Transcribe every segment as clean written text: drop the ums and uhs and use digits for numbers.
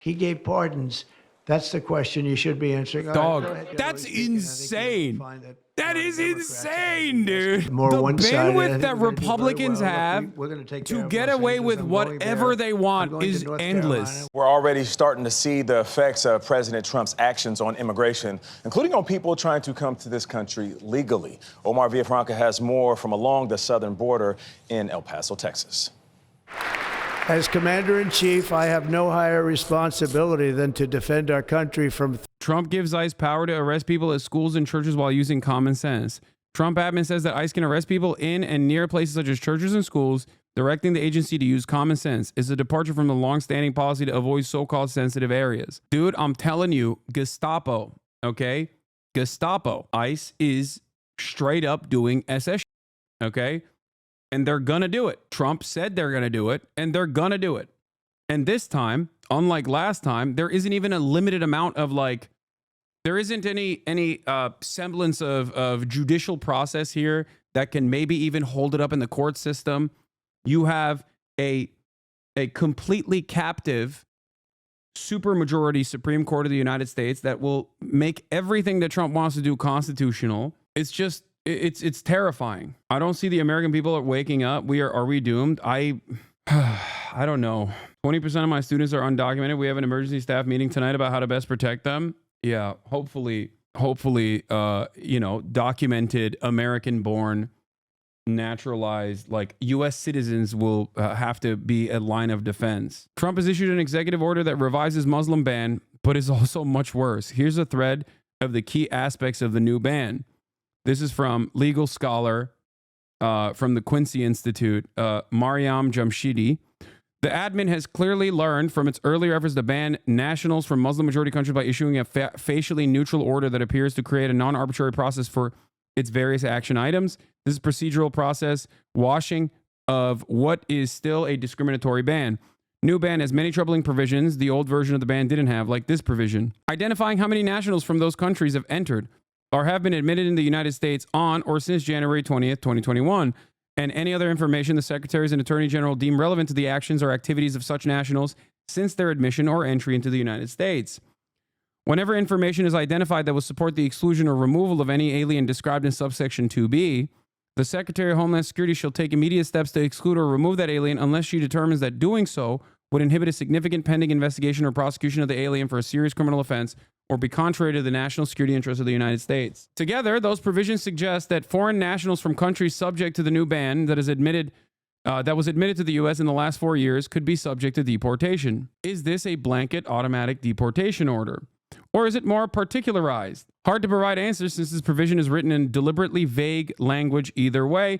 He gave pardons. That's the question you should be answering. Dog, Go ahead, that's generally speaking, insane. That is Democrats insane, dude. more The one-sided. I bandwidth think that we're gonna do very Republicans well. Look, have we're gonna take care to of get Los away Angeles. with I'm going whatever there. they I'm want going to is North endless. Carolina. We're already starting to see the effects of President Trump's actions on immigration, including on people trying to come to this country legally. Omar Villafranca has more from along the southern border in El Paso, Texas. As Commander-in-Chief, I have no higher responsibility than to defend our country from Trump gives ICE power to arrest people at schools and churches while using common sense. Trump admin says that ICE can arrest people in and near places such as churches and schools, directing the agency to use common sense. Is a departure from the long-standing policy to avoid so-called sensitive areas. Dude, I'm telling you, Gestapo, okay? Gestapo. ICE is straight up doing SS, okay? And they're gonna do it. Trump said they're gonna do it, and they're gonna do it. And this time, unlike last time, there isn't even a limited amount of there isn't any semblance of judicial process here that can maybe even hold it up in the court system. You have a completely captive supermajority Supreme Court of the United States that will make everything that Trump wants to do constitutional. It's just it's terrifying. I don't see the American people waking up. Are we doomed? I don't know. 20% of my students are undocumented. We have an emergency staff meeting tonight about how to best protect them. Yeah, hopefully, documented, American-born, naturalized, U.S. citizens will have to be a line of defense. Trump has issued an executive order that revises Muslim ban, but is also much worse. Here's a thread of the key aspects of the new ban. This is from legal scholar from the Quincy Institute, Mariam Jamshidi. The admin has clearly learned from its earlier efforts to ban nationals from Muslim-majority countries by issuing a facially neutral order that appears to create a non-arbitrary process for its various action items. This is procedural process washing of what is still a discriminatory ban. New ban has many troubling provisions the old version of the ban didn't have, like this provision. Identifying how many nationals from those countries have entered or have been admitted in the United States on or since January 20th, 2021, and any other information the secretaries and attorney general deem relevant to the actions or activities of such nationals since their admission or entry into the United States. Whenever information is identified that will support the exclusion or removal of any alien described in subsection 2B, the Secretary of Homeland Security shall take immediate steps to exclude or remove that alien unless she determines that doing so would inhibit a significant pending investigation or prosecution of the alien for a serious criminal offense or be contrary to the national security interests of the United States. Together, those provisions suggest that foreign nationals from countries subject to the new ban that was admitted to the U.S. in the last 4 years could be subject to deportation. Is this a blanket automatic deportation order? Or is it more particularized? Hard to provide answers since this provision is written in deliberately vague language either way.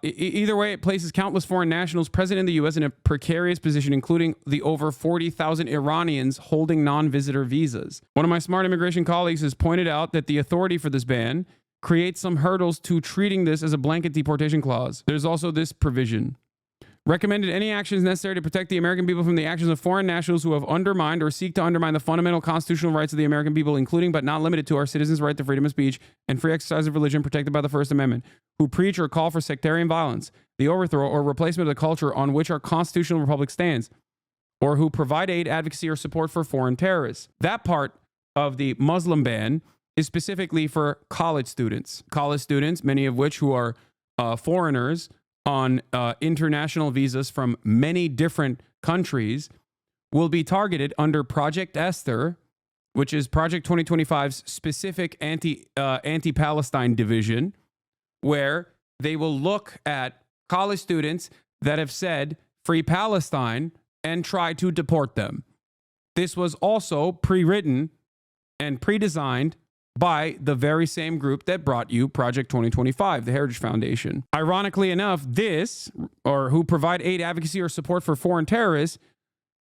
Either way, it places countless foreign nationals present in the U.S. in a precarious position, including the over 40,000 Iranians holding non-visitor visas. One of my smart immigration colleagues has pointed out that the authority for this ban creates some hurdles to treating this as a blanket deportation clause. There's also this provision. Recommended any actions necessary to protect the American people from the actions of foreign nationals who have undermined or seek to undermine the fundamental constitutional rights of the American people, including but not limited to our citizens' right to freedom of speech and free exercise of religion protected by the First Amendment, who preach or call for sectarian violence, the overthrow or replacement of the culture on which our constitutional republic stands, or who provide aid, advocacy, or support for foreign terrorists. That part of the Muslim ban is specifically for college students. College students, many of which who are foreigners, on international visas from many different countries will be targeted under Project Esther, which is Project 2025's specific anti-Palestine division, where they will look at college students that have said free Palestine and try to deport them. This was also pre-written and pre-designed by the very same group that brought you Project 2025, the Heritage Foundation. Ironically enough, who provide aid, advocacy, or support for foreign terrorists,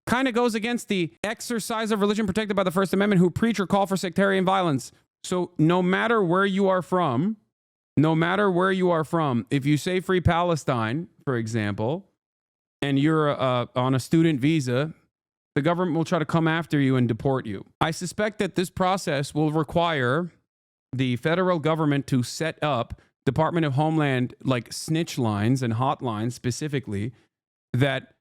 kind of goes against the exercise of religion protected by the First Amendment, who preach or call for sectarian violence. So no matter where you are from, if you say free Palestine, for example, and you're on a student visa, the government will try to come after you and deport you. I suspect that this process will require the federal government to set up Department of Homeland snitch lines and hotlines specifically that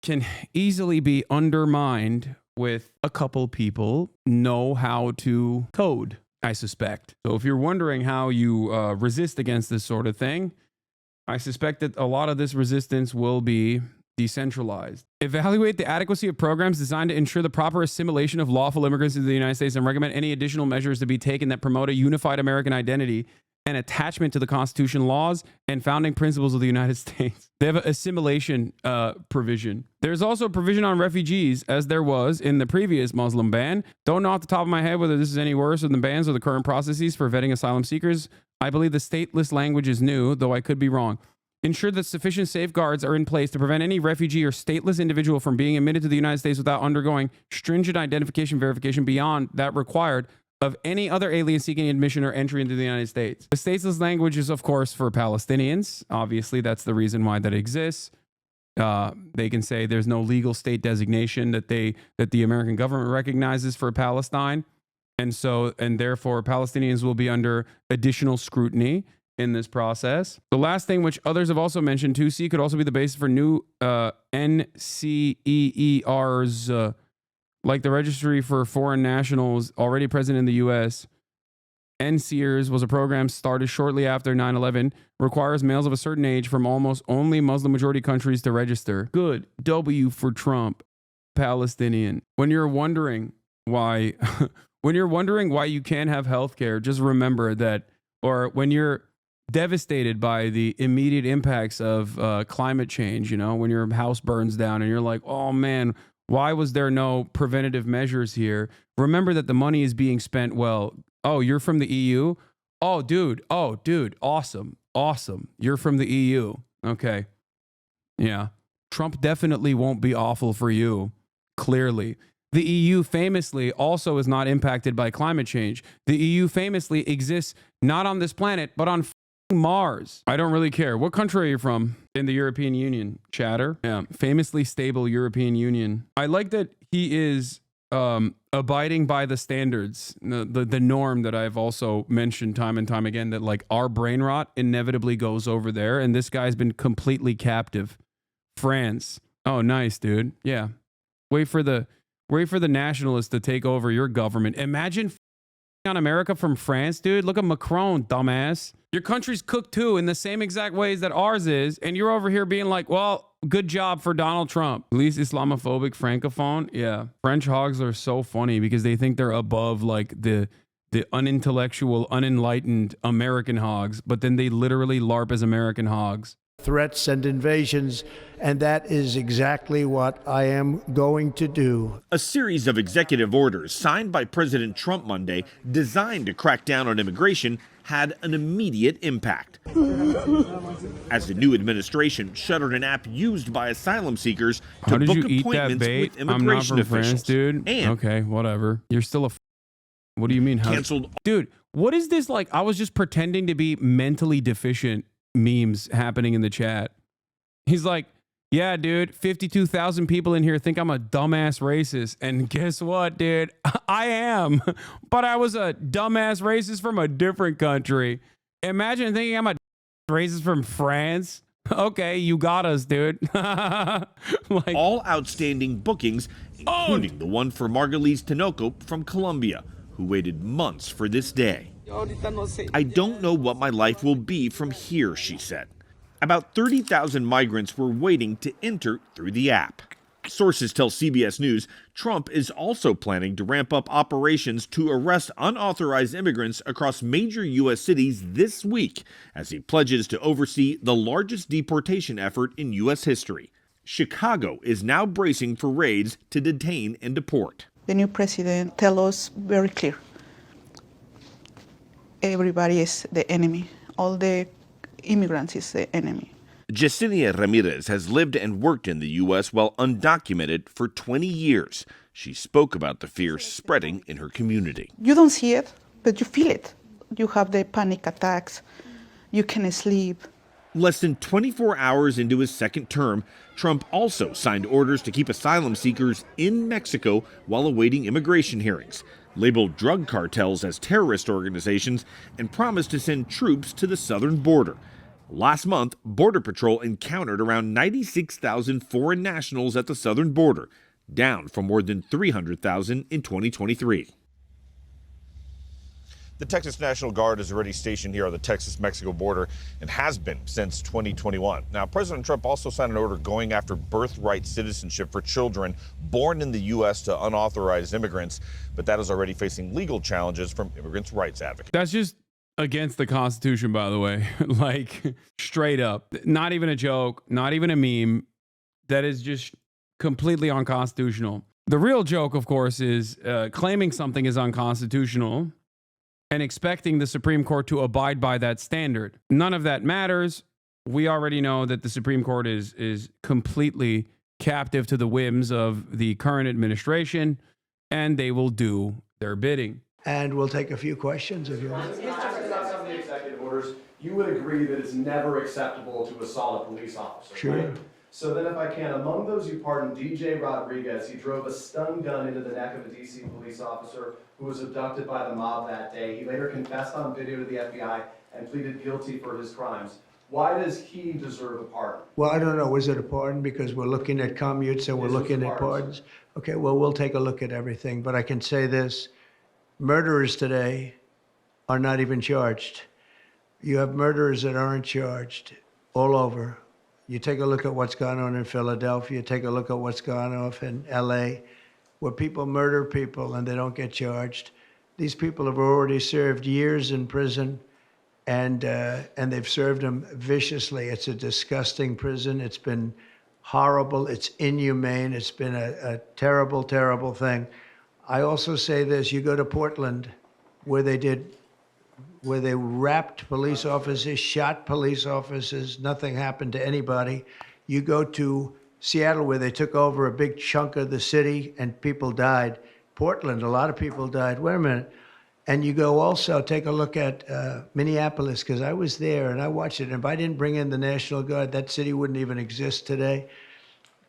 can easily be undermined with a couple people know how to code, I suspect. So if you're wondering how you resist against this sort of thing, I suspect that a lot of this resistance will be decentralized. Evaluate the adequacy of programs designed to ensure the proper assimilation of lawful immigrants into the United States and recommend any additional measures to be taken that promote a unified American identity and attachment to the Constitution, laws, and founding principles of the United States. They have an assimilation provision. There's also a provision on refugees, as there was in the previous Muslim ban. Don't know off the top of my head whether this is any worse than the bans or the current processes for vetting asylum seekers. I believe the stateless language is new, though I could be wrong. Ensure that sufficient safeguards are in place to prevent any refugee or stateless individual from being admitted to the United States without undergoing stringent identification verification beyond that required of any other alien seeking admission or entry into the United States. The stateless language is, of course, for Palestinians. Obviously, that's the reason why that exists. They can say there's no legal state designation that the American government recognizes for Palestine. And therefore, Palestinians will be under additional scrutiny in this process. The last thing, which others have also mentioned, 2C could also be the basis for new NCEERs, like the Registry for Foreign Nationals already present in the U.S. NCEERs was a program started shortly after 9/11, requires males of a certain age from almost only Muslim majority countries to register. Good. W for Trump. Palestinian. When you're wondering why you can't have health care, just remember that, or when you're devastated by the immediate impacts of climate change, when your house burns down and you're like, oh man, why was there no preventative measures here? Remember that the money is being spent well. Oh, you're from the EU? Oh, dude. Awesome. You're from the EU. Okay. Yeah. Trump definitely won't be awful for you. Clearly. The EU famously also is not impacted by climate change. The EU famously exists not on this planet, but on Mars. I don't really care. What country are you from? In the European Union. Chatter. Yeah. Famously stable European Union. I like that he is abiding by the standards, the norm that I've also mentioned time and time again, that like our brain rot inevitably goes over there, and this guy's been completely captive. France. Oh, nice, dude. Yeah. Wait for the nationalists to take over your government. Imagine on America from France, dude. Look at Macron, dumbass. Your country's cooked too in the same exact ways that ours is, and you're over here being like, well, good job for Donald Trump. Least Islamophobic francophone. Yeah. French hogs are so funny because they think they're above like the unintellectual, unenlightened American hogs, but then they literally LARP as American hogs. Threats and invasions, and that is exactly what I am going to do. A series of executive orders signed by President Trump Monday designed to crack down on immigration had an immediate impact. As the new administration shuttered an app used by asylum seekers to book appointments with immigration I'm not from officials. France, dude. And okay, whatever. You're still what do you mean? Canceled. Dude, what is this like? I was just pretending to be mentally deficient memes happening in the chat. He's like, yeah, dude, 52,000 people in here think I'm a dumbass racist. And guess what, dude? I am. But I was a dumbass racist from a different country. Imagine thinking I'm a racist from France. Okay, you got us, dude. Like, all outstanding bookings, including the one for Margalise Tinoco from Colombia, who waited months for this day. I don't know what my life will be from here, she said. About 30,000 migrants were waiting to enter through the app. Sources tell CBS News Trump is also planning to ramp up operations to arrest unauthorized immigrants across major U.S. cities this week as he pledges to oversee the largest deportation effort in U.S. history. Chicago is now bracing for raids to detain and deport. The new president tells us very clear. Everybody is the enemy. All the immigrants is the enemy. Yesenia Ramirez has lived and worked in the U.S. while undocumented for 20 years. She spoke about the fear spreading in her community. You don't see it, but you feel it. You have the panic attacks. You can't sleep. Less than 24 hours into his second term, Trump also signed orders to keep asylum seekers in Mexico while awaiting immigration hearings, labeled drug cartels as terrorist organizations, and promised to send troops to the southern border. Last month, Border Patrol encountered around 96,000 foreign nationals at the southern border. down from more than 300,000 in 2023. The Texas National Guard is already stationed here on the Texas-Mexico border and has been since 2021. Now, President Trump also signed an order going after birthright citizenship for children born in the U.S. to unauthorized immigrants, but that is already facing legal challenges from immigrants' rights advocates. That's just against the Constitution, by the way. Like, straight up. Not even a joke, not even a meme. That is just completely unconstitutional. The real joke, of course, is claiming something is unconstitutional and expecting the Supreme Court to abide by that standard. None of that matters. We already know that the Supreme Court is completely captive to the whims of the current administration, and they will do their bidding. And we'll take a few questions if you want. About some of the executive orders, you would agree that it's never acceptable to assault a police officer, Sure. right? So then if I can, among those you pardoned, DJ Rodriguez, he drove a stun gun into the neck of a DC police officer who was abducted by the mob that day. He later confessed on video to the FBI and pleaded guilty for his crimes. Why does he deserve a pardon? Well, I don't know. Was it a pardon? Because we're looking at commutes and we're This was looking at pardons. pardons. Okay, well, we'll take a look at everything. But I can say this. Murderers today are not even charged. You have murderers that aren't charged all over. You take a look at what's gone on in Philadelphia, take a look at what's gone on in LA, where people murder people and they don't get charged. These people have already served years in prison, and they've served them viciously. It's a disgusting prison. It's been horrible. It's inhumane. It's been a terrible, terrible thing. I also say this, you go to Portland, where they wrapped police officers, shot police officers, nothing happened to anybody. You go to Seattle, where they took over a big chunk of the city and people died. Portland, a lot of people died. Wait a minute. And you go also, take a look at Minneapolis, because I was there and I watched it. And if I didn't bring in the National Guard, that city wouldn't even exist today.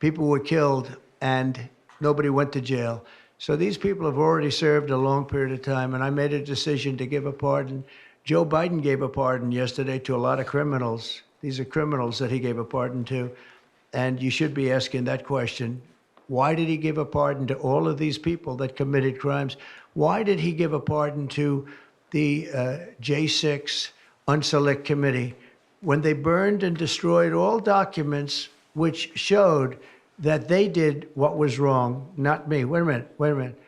People were killed and nobody went to jail. So these people have already served a long period of time, and I made a decision to give a pardon. Joe Biden gave a pardon yesterday to a lot of criminals. These are criminals that he gave a pardon to. And you should be asking that question. Why did he give a pardon to all of these people that committed crimes? Why did he give a pardon to the J6 Unselect Committee when they burned and destroyed all documents which showed that they did what was wrong, not me? Wait a minute.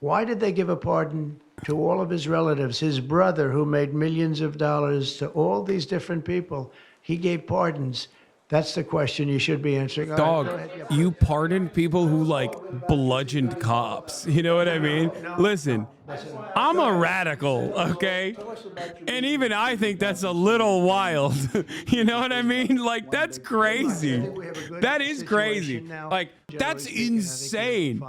Why did they give a pardon to all of his relatives, his brother who made millions of dollars, to all these different people? He gave pardons. That's the question you should be answering. All Dog, right, go ahead. you pardoned people who like bludgeoned cops. You know what I mean? Listen, I'm a radical, okay? And even I think that's a little wild. You know what I mean? Like, that's crazy. That is crazy. Like, that's insane.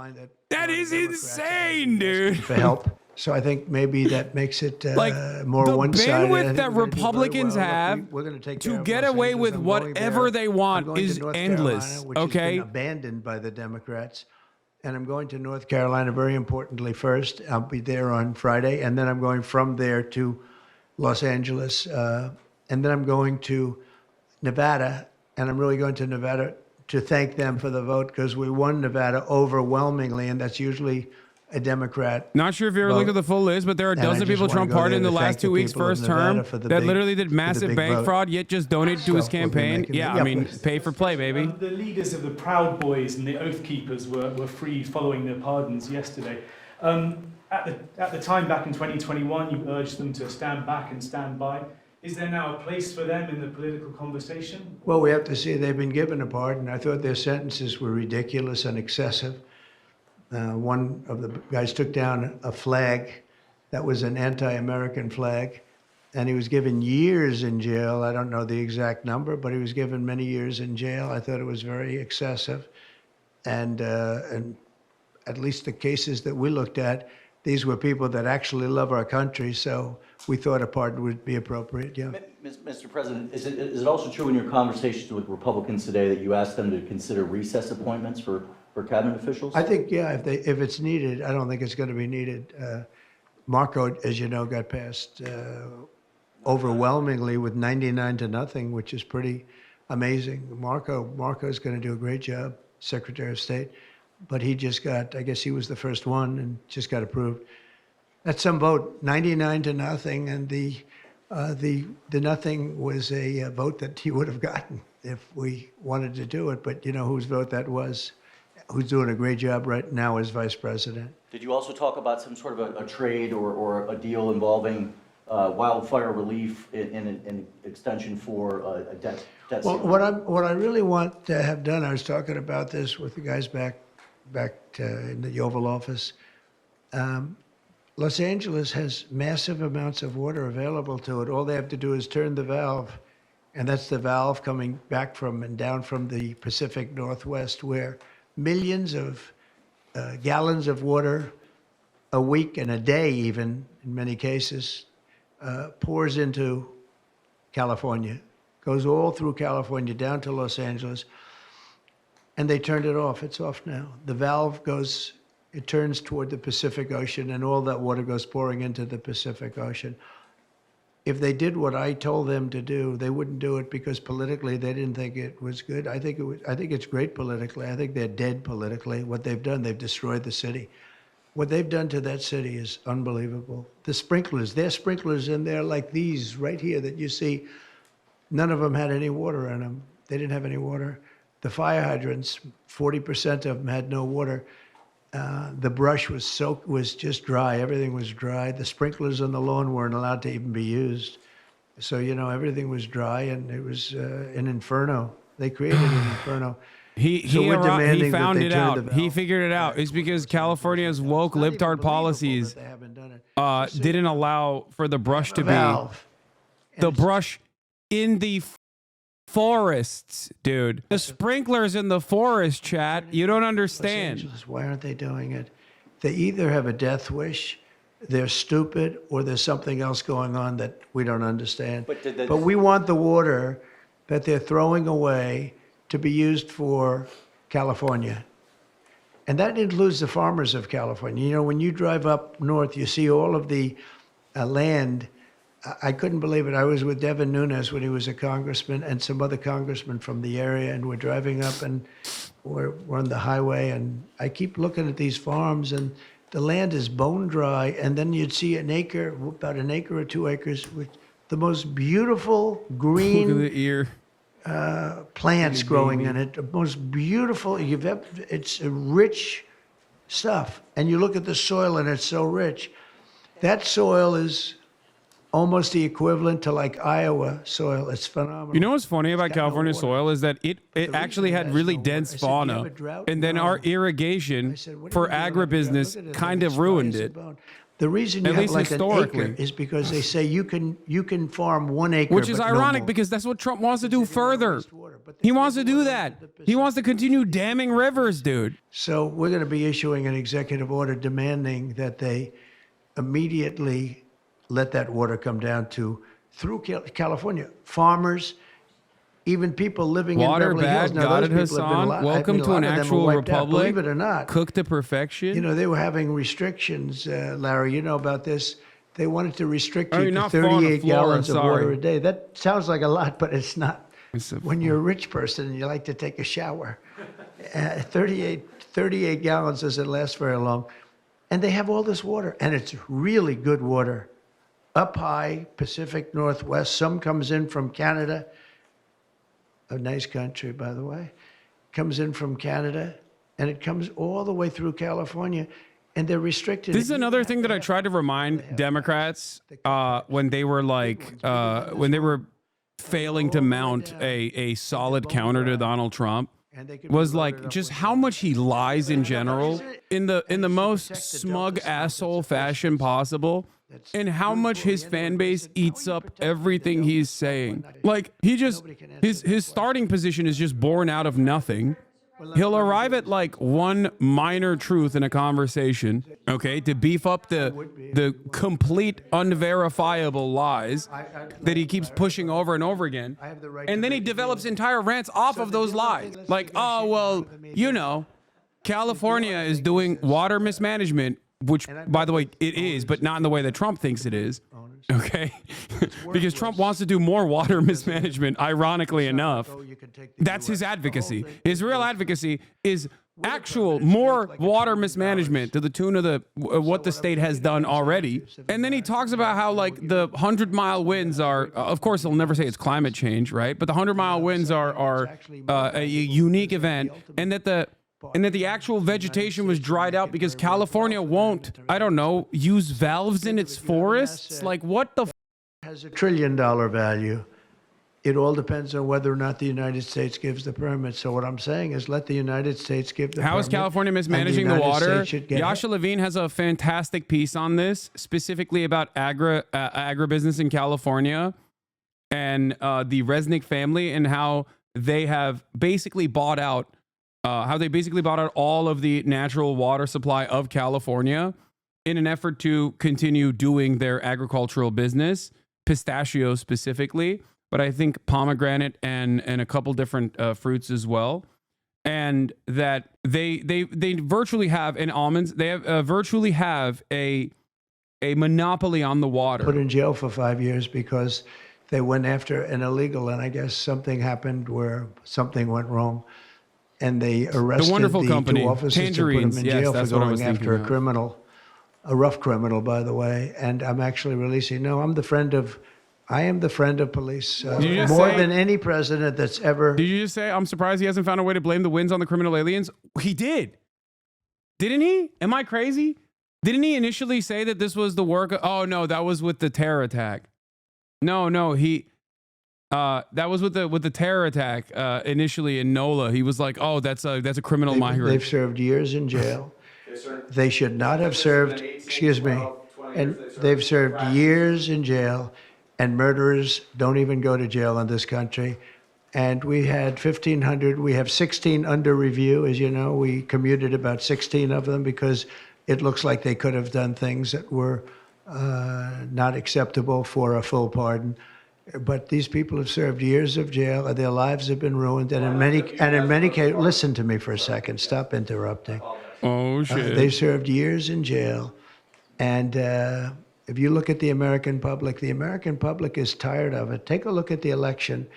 That is insane, dude. For help. So I think maybe that makes it Like, more the one-sided. I bandwidth think that we're gonna do very Republicans well. Look, have we're gonna take care to of get Los away Angeles. with I'm going whatever there. they I'm want going to is North endless, Carolina, which okay? has been abandoned by the Democrats. And I'm going to North Carolina, very importantly, first. I'll be there on Friday. And then I'm going from there to Los Angeles. And then I'm going to Nevada. And I'm really going to Nevada to thank them for the vote, because we won Nevada overwhelmingly. And that's usually a Democrat. Not sure if you ever looked at the full list, but there are And I dozens of just people wanna Trump go there pardoned in the to last thank 2 the weeks people of first Nevada term for the that big- literally did for the massive big bank vote. fraud, yet just donated to his So we'll be campaign. making Yeah, it- I mean, yeah. pay for play, baby. The leaders of the Proud Boys and the Oath Keepers were freed following their pardons yesterday. At the time, back in 2021, you urged them to stand back and stand by. Is there now a place for them in the political conversation? Well, we have to see. They've been given a pardon. I thought their sentences were ridiculous and excessive. One of the guys took down a flag that was an anti-American flag, and he was given years in jail. I don't know the exact number, but he was given many years in jail. I thought it was very excessive. And at least the cases that we looked at, these were people that actually love our country, so we thought a pardon would be appropriate, yeah. Mr. President, is it also true in your conversations with Republicans today that you asked them to consider recess appointments for cabinet officials? I think, yeah, if it's needed. I don't think it's going to be needed. Marco, as you know, got passed overwhelmingly with 99-0, which is pretty amazing. Marco's going to do a great job, Secretary of State. but he just got, I guess he was the first one and just got approved. That's some vote, 99-0, and the nothing was a vote that he would have gotten if we wanted to do it. But you know whose vote that was? Who's doing a great job right now as vice president. Did you also talk about some sort of a trade or a deal involving wildfire relief in an extension for a debt Well, ceiling? what I really want to have done, I was talking about this with the guys back in the Oval Office. Los Angeles has massive amounts of water available to it. All they have to do is turn the valve, and that's the valve coming back from and down from the Pacific Northwest, where millions of gallons of water a week and a day, even in many cases, pours into California, goes all through California down to Los Angeles, and they turned it off. It's off now. The valve goes, it turns toward the Pacific Ocean, and all that water goes pouring into the Pacific Ocean. If they did what I told them to do, they wouldn't do it because politically they didn't think it was good. I think it's great politically. I think they're dead politically. What they've done, they've destroyed the city. What they've done to that city is unbelievable. The sprinklers, their sprinklers in there like these right here that you see, none of them had any water in them. They didn't have any water. The fire hydrants, 40% of them had no water. The brush was soaked, was just dry. Everything was dry. The sprinklers on the lawn weren't allowed to even be used. So, you know, everything was dry, and it was an inferno. They created an inferno. He demanding that found they it turn out. the valve. He figured it out. It's because California's woke It's not even libtard believable policies that they haven't done it. didn't allow for the brush to be Valve. And the it's- brush in the forests, dude. The sprinklers in the forest, chat. You don't Los understand. Angeles, why aren't they doing it? They either have a death wish, they're stupid, or there's something else going on that we don't understand. But we want the water that they're throwing away to be used for California. And that includes the farmers of California. You know, when you drive up north, you see all of the land. I couldn't believe it. I was with Devin Nunes when he was a congressman and some other congressmen from the area, and we're driving up and we're on the highway, and I keep looking at these farms, and the land is bone dry, and then you'd see an acre, about an acre or 2 acres, with the most beautiful Look at green the ear. plants growing in it. The most beautiful, it's rich stuff. And you look at the soil, and it's so rich. That soil is almost the equivalent to like Iowa soil. It's phenomenal. You know what's funny about It's got no California water. soil is that it actually reason it had has really no dense water- I said, "Do you have fauna, a drought?" and then No. our irrigation I said, "What do for you mean you don't have a drought? agribusiness Look at it, kind it's of dry ruined as a it. bone. The reason you At have least like an historically. acre is because they say you can farm 1 acre, Which is but no ironic more. because that's what Trump wants to do Because they don't wanna further. waste water, but they He wants to throw do water that. into the He wants to Pacific. continue damming rivers, dude. So we're going to be issuing an executive order demanding that they immediately let that water come down through California. Farmers, even people living Water in Beverly Hills. bad, Now, got those it, people have been Hassan. Welcome to an actual republic. Believe it or not. Cooked to perfection. You know, they were having restrictions, Larry, you know about this. They wanted to restrict Oh, you you're to not falling to 38 Florida, gallons of sorry. water a day. That sounds like a lot, but it's not. It's a- When you're a rich person and you like to take a shower, 38 gallons doesn't last very long. And they have all this water, and it's really good water. Up high, Pacific Northwest. Some comes in from Canada, a nice country, by the way. Comes in from Canada, and it comes all the way through California, and they're restricted. This is another thing that I tried to remind Democrats when they were when they were failing to mount a solid counter to Donald Trump was like just how much he lies in general in the most smug asshole fashion possible, and how much his fan base eats up everything he's saying. Like he just his starting position is just born out of nothing. He'll arrive at like one minor truth in a conversation, okay, to beef up the complete unverifiable lies that he keeps pushing over and over again. And then he develops entire rants off of those lies. Like, oh, well, you know, California is doing water mismanagement, which, by the way, it is, but not in the way that Trump thinks it is. Okay? Because Trump wants to do more water mismanagement, ironically enough. That's his advocacy. His real advocacy is actual more water mismanagement to the tune of the what the state has done already. And then he talks about how like the 100-mile winds are, of course, he'll never say it's climate change, right? But the 100-mile winds are a unique event, and that the actual vegetation was dried out because California won't, I don't know, use valves in its forests. Like what the has $1 trillion value. It all depends on whether or not the United States gives the permit. So what I'm saying is let the United States give the permit. How is California mismanaging the United water? States should get Yasha Levine has a fantastic piece on this, specifically about agribusiness in California and the Resnick family and how they have basically bought out all of the natural water supply of California in an effort to continue doing their agricultural business, pistachios specifically, but I think pomegranate and a couple different fruits as well. And that they virtually have, in almonds, they have virtually have a monopoly on the water. Put in jail for 5 years because they went after an illegal, and I guess something happened where something went wrong, and they arrested wonderful the company, two officers to put Tangerines. them in Yes, jail for that's what I was going after a thinking of. criminal, a rough criminal, by the way. And I'm actually releasing. No, I am the friend of police more than any president that's ever. Did you just say, I'm surprised he hasn't found a way to blame the winds on the criminal aliens? He did. Didn't he? Am I crazy? Didn't he initially say that this was the work of, oh no, that was with the terror attack. No, he, that was with the terror attack initially in NOLA. He was like, oh, that's a criminal migrant. They've served years in jail. They should not have served, excuse me, and they've served years in jail. And murderers don't even go to jail in this country. And we had 1,500. We have 16 under review. As you know, we commuted about 16 of them because it looks like they could have done things that were not acceptable for a full pardon. But these people have served years of jail, and their lives have been ruined. And in many cases, listen to me for a second. Stop interrupting. Oh shit! They served years in jail, and if you look at the American public is tired of it. Take a look at the election.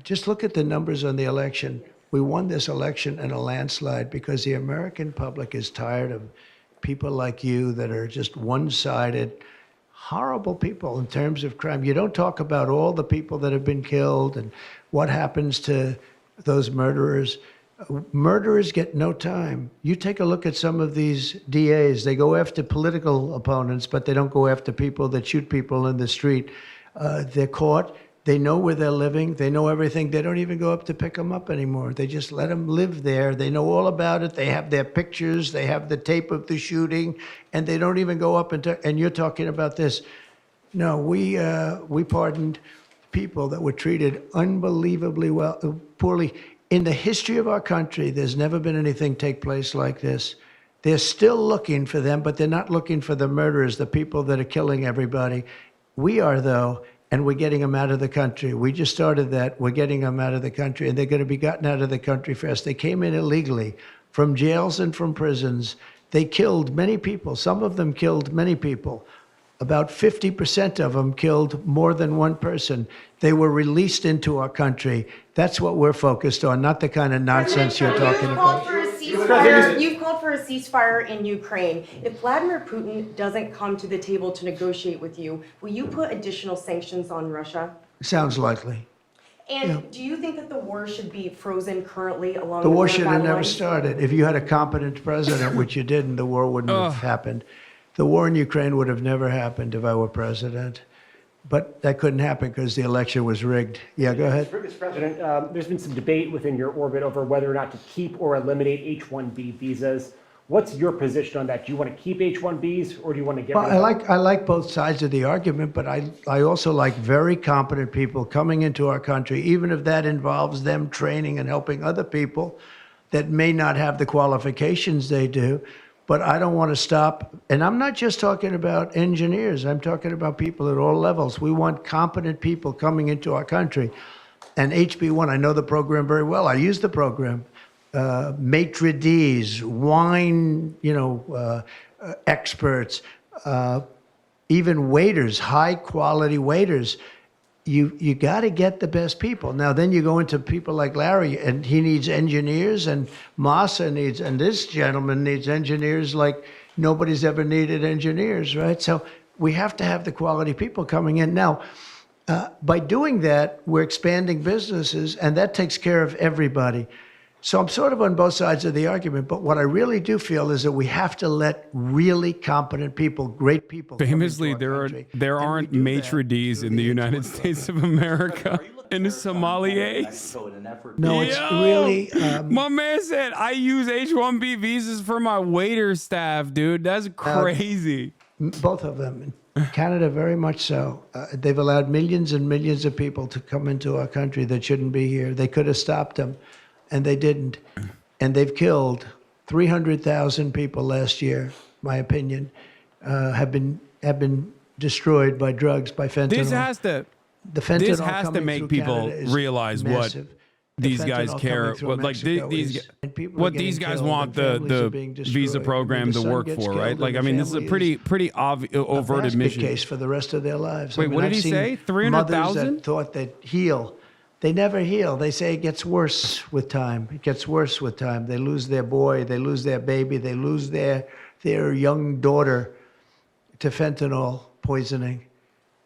Just look at the numbers on the election. We won this election in a landslide because the American public is tired of people like you that are just one-sided, horrible people in terms of crime. You don't talk about all the people that have been killed and what happens to those murderers. Murderers get no time. You take a look at some of these DAs. They go after political opponents, but they don't go after people that shoot people in the street. They're caught. They know where they're living. They know everything. They don't even go up to pick them up anymore. They just let them live there. They know all about it. They have their pictures. They have the tape of the shooting, and they don't even go up and you're talking about this. No, we pardoned people that were treated unbelievably poorly. In the history of our country, there's never been anything take place like this. They're still looking for them, but they're not looking for the murderers, the people that are killing everybody. We are, though, and we're getting them out of the country. We just started that. We're getting them out of the country, and they're going to be gotten out of the country fast. They came in illegally from jails and from prisons. They killed many people. Some of them killed many people. About 50% of them killed more than one person. They were released into our country. That's what we're focused on, not the kind of nonsense you're talking about. You've called for a ceasefire in Ukraine. If Vladimir Putin doesn't come to the table to negotiate with you, will you put additional sanctions on Russia? Sounds likely. And do you think that the war should be frozen currently along The war border should have never lines? started. If you had a competent president, which you didn't, the war wouldn't have happened. The war in Ukraine would have never happened if I were president. But that couldn't happen because the election was rigged. Yeah, go ahead. Mr. President, there's been some debate within your orbit over whether or not to keep or eliminate H-1B visas. What's your position on that? Do you want to keep H-1Bs or do you want to get rid of them? I like both sides of the argument, but I also like very competent people coming into our country, even if that involves them training and helping other people that may not have the qualifications they do. But I don't want to stop. And I'm not just talking about engineers. I'm talking about people at all levels. We want competent people coming into our country. And HB1, I know the program very well. I use the program. Maitre d's, wine, experts, even waiters, high quality waiters. you got to get the best people. Now, then you go into people like Larry, and he needs engineers, and Massa needs, and this gentleman needs engineers like nobody's ever needed engineers, right? So we have to have the quality people coming in. Now, by doing that, we're expanding businesses, and that takes care of everybody. So I'm sort of on both sides of the argument, but what I really do feel is that we have to let really competent people, great people. Famously, there aren't maitre d's in the United States of America and sommeliers. No, it's really. My man said I use H-1B visas for my waiter staff, dude. That's crazy. Both of them. In Canada, very much so. They've allowed millions and millions of people to come into our country that shouldn't be here. They could have stopped them, and they didn't. And they've killed 300,000 people last year, my opinion, have been destroyed by drugs, by fentanyl. This has to make people realize massive. what these guys care. What these guys want the visa program to work for, right? Like, I mean, this is a pretty overt admission. Case for the rest of their lives. Wait, what did he say? 300,000? Thought they'd heal. They never heal. They say it gets worse with time. It gets worse with time. They lose their boy. They lose their baby. They lose their young daughter to fentanyl poisoning.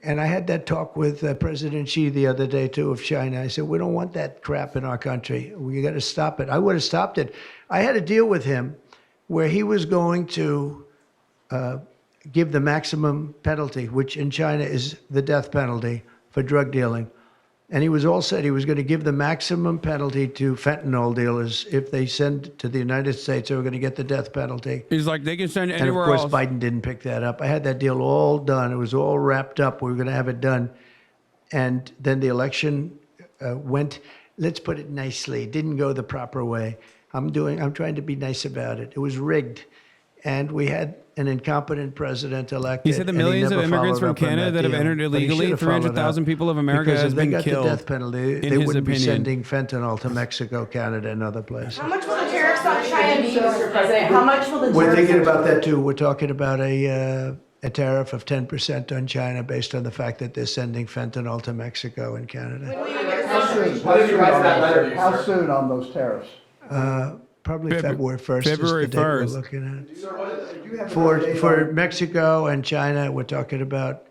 And I had that talk with President Xi the other day, too, of China. I said, we don't want that crap in our country. We got to stop it. I would have stopped it. I had a deal with him where he was going to give the maximum penalty, which in China is the death penalty for drug dealing. And he was all set. He was going to give the maximum penalty to fentanyl dealers. If they send to the United States, they were going to get the death penalty. He's like, they can send anywhere else. And else. of course, Biden didn't pick that up. I had that deal all done. It was all wrapped up. We were going to have it done. And then the election went, let's put it nicely, didn't go the proper way. I'm trying to be nice about it. It was rigged. And we had an incompetent president elected. He said the millions of immigrants from Canada that have entered illegally, 300,000 people of America has been killed. Because if they got the death penalty, they wouldn't be sending fentanyl to Mexico, Canada, and other places. How much will the tariffs on China be, Mr. President? How much will the tariffs? We're thinking about that too. We're talking about a tariff of 10% on China based on the fact that they're sending fentanyl to Mexico and Canada. How soon on those tariffs? Probably February 1st February is the date 1st. we're looking at. For Mexico and China, we're talking about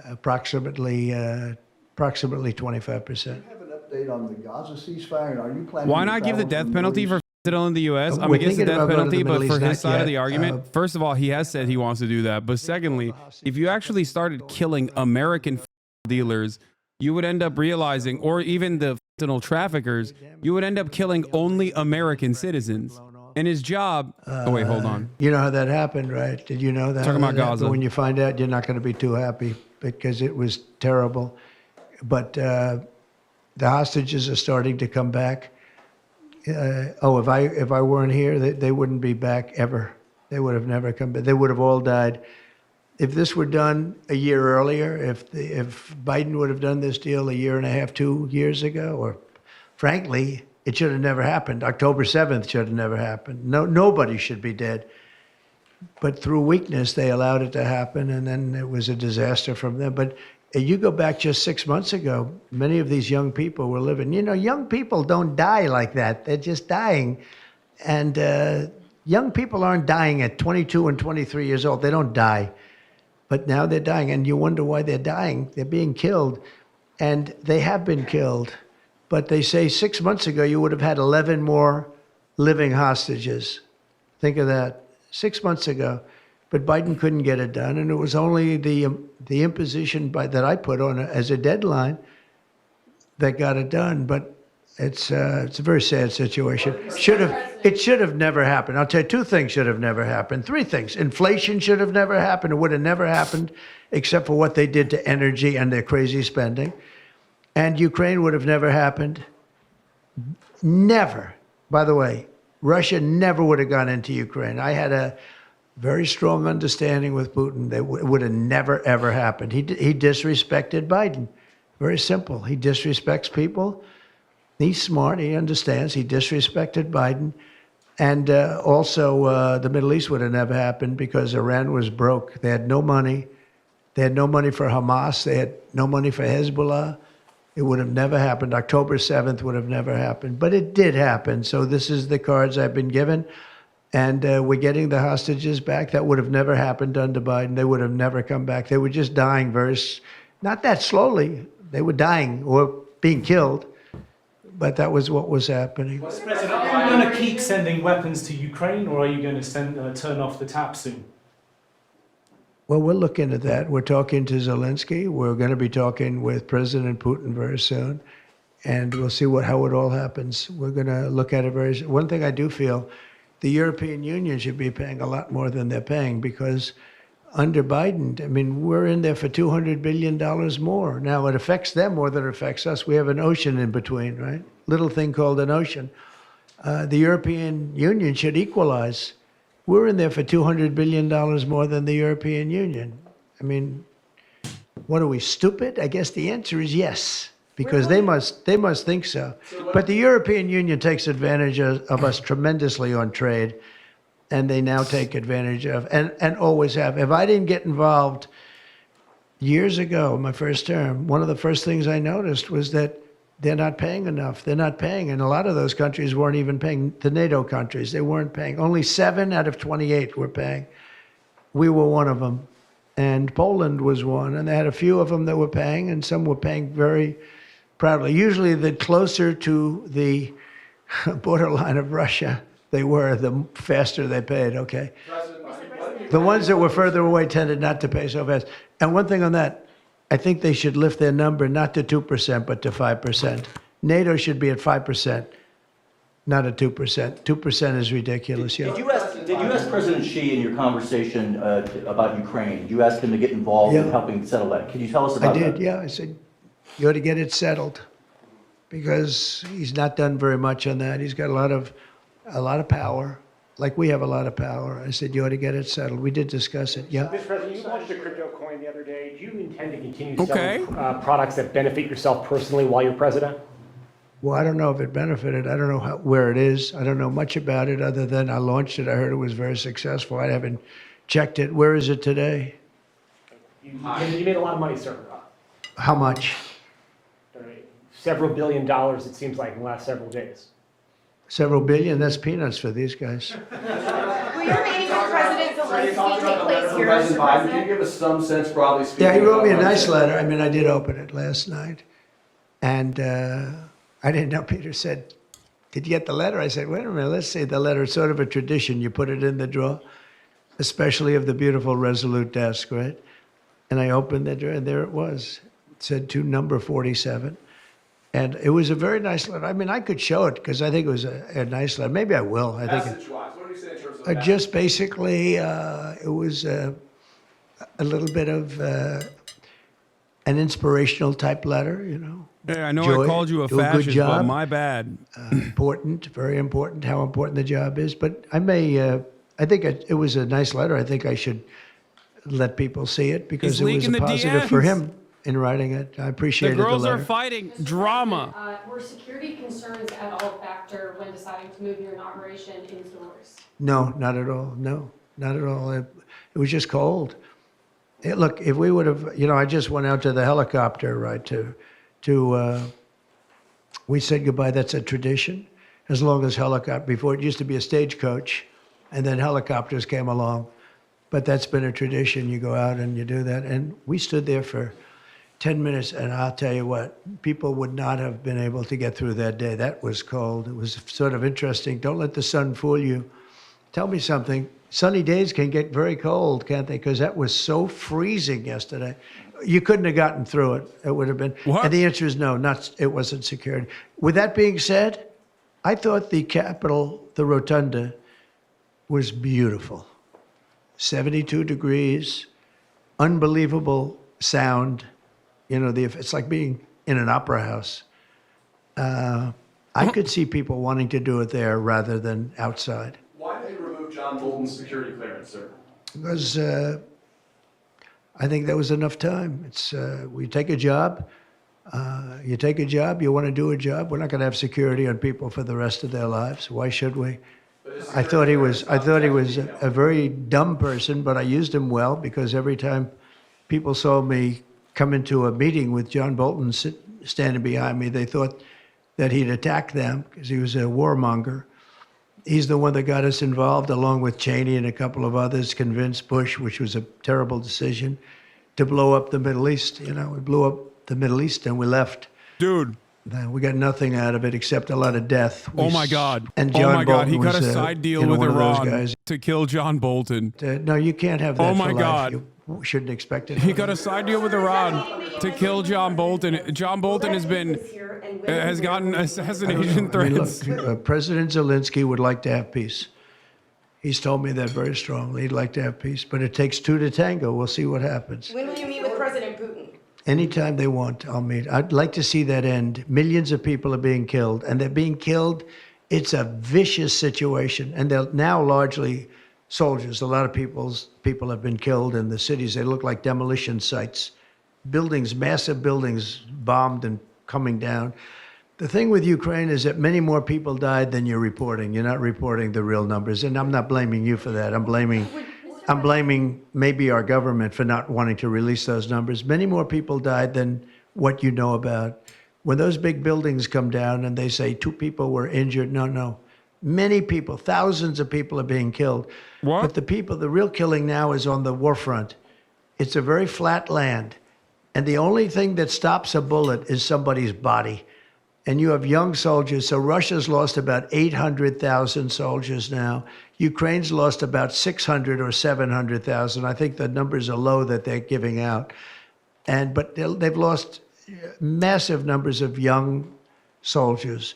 approximately 25%. Do you have an update on the Gaza ceasefire? And are you planning Why to not give the travel death from penalty Middle for fentanyl in the U.S.? I'm We're against the thinking death about going to penalty, the but Middle for East, his not side of the yet. argument, first of all, he has said he wants to do that. But secondly, if you actually started killing American dealers, you would end up realizing, or even the fentanyl traffickers, you would end up killing only American citizens. And his job. Oh wait, hold on. You know how that happened, right? Did you know that? Talking about Gaza. When you find out, you're not going to be too happy because it was terrible. But the hostages are starting to come back. If I weren't here, they wouldn't be back ever. They would have never come back. They would have all died. If this were done a year earlier, if Biden would have done this deal a year and a half, 2 years ago, or frankly, it should have never happened. October 7th should have never happened. Nobody should be dead. But through weakness, they allowed it to happen, and then it was a disaster from them. But you go back just 6 months ago, many of these young people were living. You know, young people don't die like that. They're just dying. And young people aren't dying at 22 and 23 years old. They don't die. But now they're dying, and you wonder why they're dying. They're being killed, and they have been killed. But they say 6 months ago, you would have had 11 more living hostages. Think of that, 6 months ago. But Biden couldn't get it done, and it was only the imposition that I put on as a deadline that got it done. But it's a very sad situation. It should have never happened. I'll tell you, 2 things should have never happened. 3 things. Inflation should have never happened. It would have never happened, except for what they did to energy and their crazy spending. And Ukraine would have never happened. Never. By the way, Russia never would have gone into Ukraine. I had a very strong understanding with Putin that it would have never, ever happened. He disrespected Biden. Very simple. He disrespects people. He's smart. He understands. He disrespected Biden. And also, the Middle East would have never happened because Iran was broke. They had no money. They had no money for Hamas. They had no money for Hezbollah. It would have never happened. October 7th would have never happened, but it did happen. So this is the cards I've been given. And we're getting the hostages back. That would have never happened under Biden. They would have never come back. They were just dying not that slowly. They were dying or being killed. But that was what was happening. Mr. President, are you going to keep sending weapons to Ukraine, or are you going to turn off the tap soon? Well, we're looking at that. We're talking to Zelensky. We're going to be talking with President Putin very soon. And we'll see how it all happens. We're going to look at it very soon. One thing I do feel, the European Union should be paying a lot more than they're paying, because under Biden, I mean, we're in there for $200 billion more. Now, it affects them more than it affects us. We have an ocean in between, right? Little thing called an ocean. The European Union should equalize. We're in there for $200 billion more than the European Union. I mean, what are we, stupid? I guess the answer is yes, because they must think so. But the European Union takes advantage of us tremendously on trade, and they now take advantage of, and always have. If I didn't get involved years ago, my first term, one of the first things I noticed was that they're not paying enough. They're not paying, and a lot of those countries weren't even paying. The NATO countries, they weren't paying. Only 7 out of 28 were paying. We were one of them, and Poland was one, and they had a few of them that were paying, and some were paying very proudly. Usually, the closer to the borderline of Russia they were, the faster they paid, okay? The ones that were further away tended not to pay so fast. And one thing on that, I think they should lift their number not to 2%, but to 5%. NATO should be at 5%, not at 2%. 2% is ridiculous. Did you ask President Xi in your conversation about Ukraine, did you ask him to get involved in helping settle that? Can you tell us about that? I did, yeah. I said, you ought to get it settled, because he's not done very much on that. He's got a lot of power, like we have a lot of power. I said, you ought to get it settled. We did discuss it, yeah. Mr. President, you launched a crypto coin the other day. Do you intend to continue selling products that benefit yourself personally while you're president? Well, I don't know if it benefited. I don't know where it is. I don't know much about it other than I launched it. I heard it was very successful. I haven't checked it. Where is it today? You made a lot of money, sir. How much? Several $1 billion, it seems like, in the last several days. Several billion? That's peanuts for these guys. Will your meeting with President Zelensky take place here, Mr. President Biden, can you President? give us some sense, broadly speaking? Yeah, he wrote me a about nice Wednesday? letter. I mean, I did open it last night. And I didn't know. Peter said, did you get the letter? I said, wait a minute, let's see the letter. It's sort of a tradition. You put it in the drawer, especially of the beautiful Resolute desk, right? And I opened the drawer, and there it was. It said to number 47. And it was a very nice letter. I mean, I could show it because I think it was a nice letter. Maybe I will. I think Message-wise, what do you say in terms of just basically, it was a little bit of an inspirational type letter, you know. Yeah, I know Joy, I called you a do a good fascist, but job. my bad. Important, very important, how important the job is. But I think it was a nice letter. I think I should let people see it because He's it was leaking a the positive for DMs. him in writing it. I The appreciated the girls are letter. fighting Mr. drama. President, were security concerns at all a factor when deciding to move your inauguration indoors? No, not at all. No, not at all. It was just cold. Look, if we would have, you know, I just went out to the helicopter, right, we said goodbye. That's a tradition. As long as before it used to be a stagecoach, and then helicopters came along. But that's been a tradition. You go out and you do that. And we stood there for 10 minutes, and I'll tell you what, people would not have been able to get through that day. That was cold. It was sort of interesting. Don't let the sun fool you. Tell me something. Sunny days can get very cold, can't they? Because that was so freezing yesterday. You couldn't have gotten through it. It would have been. What? And the answer is no, it wasn't security. With that being said, I thought the Capitol, the Rotunda, was beautiful. 72 degrees, unbelievable sound. You know, it's like being in an opera house. I could see people wanting to do it there rather than outside. Why did you remove John Bolton's security clearance, sir? Because I think that was enough time. It's we take a job. You take a job. You want to do a job. We're not going to have security on people for the rest of their lives. Why should we? I thought he was a very dumb person, but I used him well because every time people saw me come into a meeting with John Bolton standing behind me. They thought that he'd attack them because he was a warmonger. He's the one that got us involved, along with Cheney and a couple of others, convinced Bush, which was a terrible decision, to blow up the Middle East. You know, we blew up the Middle East and we left. Dude. We got nothing out of it except a lot of death. Oh my God. And John oh my God. He Bolton got a was, side deal you know, with one of those Iran guys. to kill John Bolton. No, you can't have that Oh for my life. God. You shouldn't expect it. He got a side deal with Iran to kill John Bolton. John Bolton has gotten assassination threats. I mean, look, President Zelensky would like to have peace. He's told me that very strongly. He'd like to have peace, but it takes two to tango. We'll see what happens. When will you meet with President Putin? Anytime they want, I'll meet. I'd like to see that end. Millions of people are being killed, and they're being killed. It's a vicious situation, and they're now largely soldiers. A lot of people have been killed in the cities. They look like demolition sites. Buildings, massive buildings bombed and coming down. The thing with Ukraine is that many more people died than you're reporting. You're not reporting the real numbers, and I'm not blaming you for that. I'm blaming maybe our government for not wanting to release those numbers. Many more people died than what you know about. When those big buildings come down and they say 2 people were injured, no. Many people, thousands of people are being killed. What? But the real killing now is on the war front. It's a very flat land. And the only thing that stops a bullet is somebody's body. And you have young soldiers. So Russia's lost about 800,000 soldiers now. Ukraine's lost about 600 or 700,000. I think the numbers are low that they're giving out. But they've lost massive numbers of young soldiers.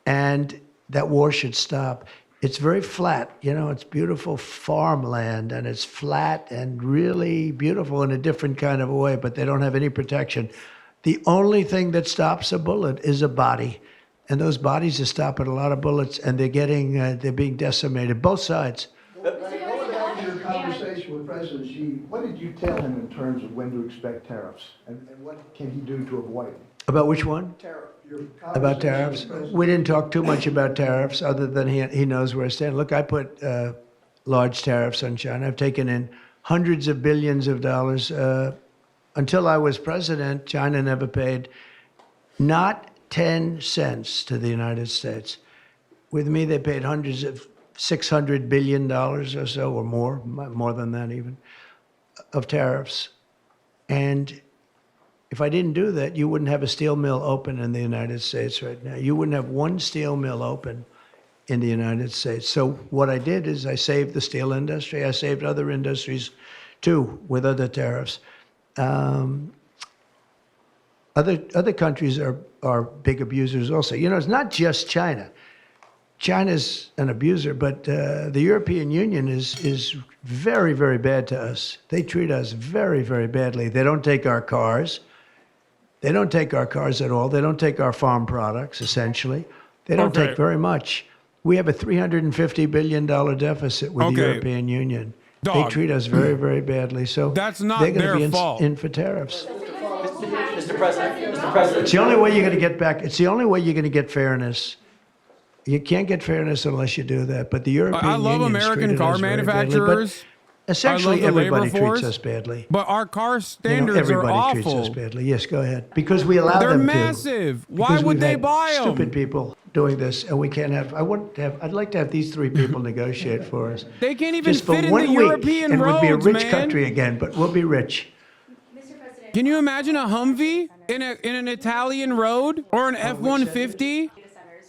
And that war should stop. It's very flat, you know, it's beautiful farmland, and it's flat and really beautiful in a different kind of a way, but they don't have any protection. The only thing that stops a bullet is a body. And those bodies are stopping a lot of bullets, and they're being decimated, both sides. Going back to your conversation with President Xi, what did you tell him in terms of when to expect tariffs? And what can he do to avoid them? About which one? Tariff. About tariffs? We didn't talk too much about tariffs, other than he knows where I stand. Look, I put large tariffs on China. I've taken in hundreds of billions of dollars. Until I was president, China never paid not 10 cents to the United States. With me, they paid hundreds of $600 billion or so, or more than that even, of tariffs. And if I didn't do that, you wouldn't have a steel mill open in the United States right now. You wouldn't have one steel mill open in the United States. So what I did is I saved the steel industry. I saved other industries too with other tariffs. Other countries are big abusers also. You know, it's not just China. China's an abuser, but the European Union is very, very bad to us. They treat us very, very badly. They don't take our cars. They don't take our cars at all. They don't take our farm products, essentially. They don't take very much. We have a $350 billion deficit with the European Union. They treat us very, very badly. So that's not they're going to their be fault. in for tariffs. Mr. President. It's the only way you're going to get back. It's the only way you're going to get fairness. You can't get fairness unless you do that. But the European I love Union's American treated car us very badly, manufacturers. but essentially, I love the everybody labor force, treats us badly. But our car You know, standards everybody are treats awful. us badly. Yes, go ahead. Because we allow They're them massive. to. Why Because would we've they had buy them? Stupid people doing this, and we can't have. I'd like to have these 3 people negotiate for us. They can't even Just for fit in 1 the week, European and roads, we'd be a rich man. country again. But we'll be rich. Can you imagine a Humvee in an Italian road or an F-150?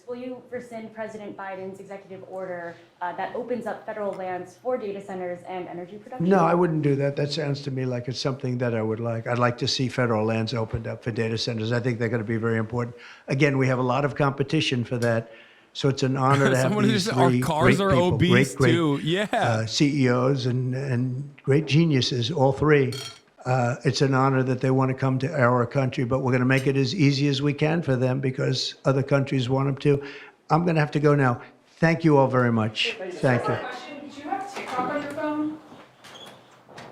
Will you rescind President Biden's executive order that opens up federal lands for data centers and energy production? No, I wouldn't do that. That sounds to me like it's something that I would like. I'd like to see federal lands opened up for data centers. I think they're going to be very important. Again, we have a lot of competition for that. So it's an honor to have Someone these just, our 3 cars great are people, obese great too. Yeah. CEOs and great geniuses, all 3. It's an honor that they want to come to our country, but we're going to make it as easy as we can for them because other countries want them to. I'm going to have to go now. Thank you all very much. Thank you. Do you have TikTok on your phone?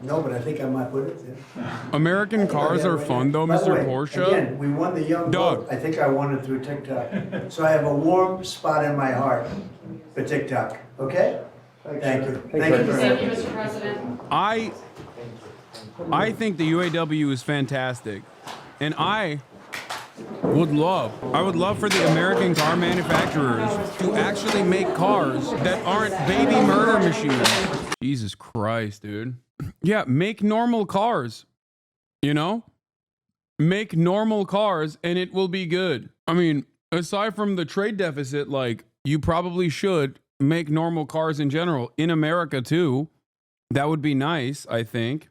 No, but I think I might put it there. American cars are fun though, By the Mr. way, Porsche. Again, we won the young Doug. vote. I think I won it through TikTok. So I have a warm spot in my heart for TikTok. Okay? Thank you. Thank you very Thank you, much. Mr. President. I think the UAW is fantastic, and I I would love for the American car manufacturers to actually make cars that aren't baby murder machines. Jesus Christ, dude. Yeah, make normal cars, you know? Make normal cars and it will be good. I mean, aside from the trade deficit, like, you probably should make normal cars in general in America too. That would be nice, I think.